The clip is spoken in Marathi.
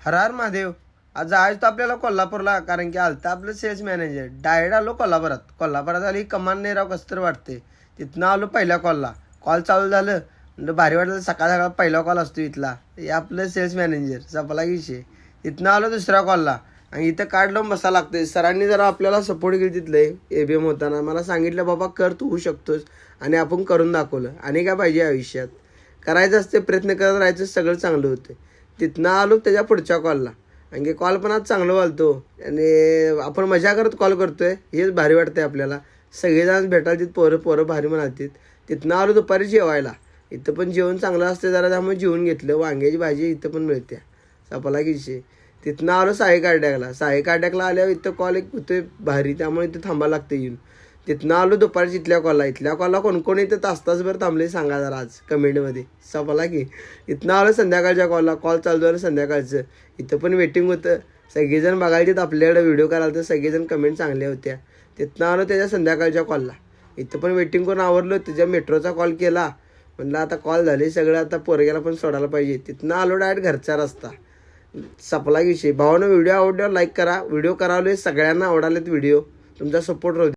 हर हर महादेव. आज जायचं तर आपल्याला कोल्हापूरला, कारण की आलता आपलं सेल्स मॅनेजर. डायरेक्ट आलो कोल्हापुरात आली कमान नाही राव, कसं तर वाटते. तिथनं आलो पहिल्या कॉलला. कॉल चालू झालं म्हणजे भारी वाटलं. सकाळ सकाळ पहिला कॉल असतो इथला. हे आपलं सेल्स मॅनेजर सपला की विषय. तिथनं आलो दुसऱ्या कॉलला आणि इथं कार्ड लावून बसा लागते. सरांनी जरा आपल्याला सपोर्ट केली तिथले ABM होताना. मला सांगितलं बाबा कर, तू होऊ शकतोस. आणि आपण करून दाखवलं. आणि काय पाहिजे आयुष्यात, करायचं असते, प्रयत्न करत राहायचं, सगळं चांगलं होतं. तिथनं आलो त्याच्या पुढच्या कॉलला. आणखी कॉल पण आज चांगलं वालतो आणि आपण मजा करत कॉल करतोय, हेच भारी वाटतंय आपल्याला. सगळेजण भेटायला तिथं पोरं भारी म्हणालतीत. तिथनं आलो दुपारी जेवायला. इथं पण जेवण चांगलं असते जरा, त्यामुळे जेवून घेतलं. वांग्याची भाजी इथं पण मिळते सपला की विषय. तिथनं आलो साई काट्याकला आल्यावर इथं कॉल एक होतोय भारी, त्यामुळे इथं थांबायला लागतं येऊन. तिथनं आलो दुपारची इथल्या कॉलला कोण इथं तासभर थांबले सांगा जरा आज कमेंटमध्ये सपला की. इथनं आलो संध्याकाळच्या कॉलला. कॉल चालू झालं संध्याकाळचं. इथं पण वेटिंग होतं. सगळेजण बघायचे आपल्याकडे व्हिडिओ करायला, तर सगळेजण कमेंट चांगल्या होत्या. तिथनं आलो त्याच्या संध्याकाळच्या कॉलला. इथं पण वेटिंग करून आवरलं. त्याच्या मेट्रोचा कॉल केला. म्हणलं आता कॉल झाले सगळं, आता पोरग्याला पण सोडायला पाहिजे. तिथनं आलो डायरेक्ट घरचा रस्ता सपला विषय. भावानं व्हिडिओ आवडल्यावर लाईक करा. व्हिडिओ करावले सगळ्यांना आवडालेत व्हिडिओ. तुमचा सपोर्ट राहू.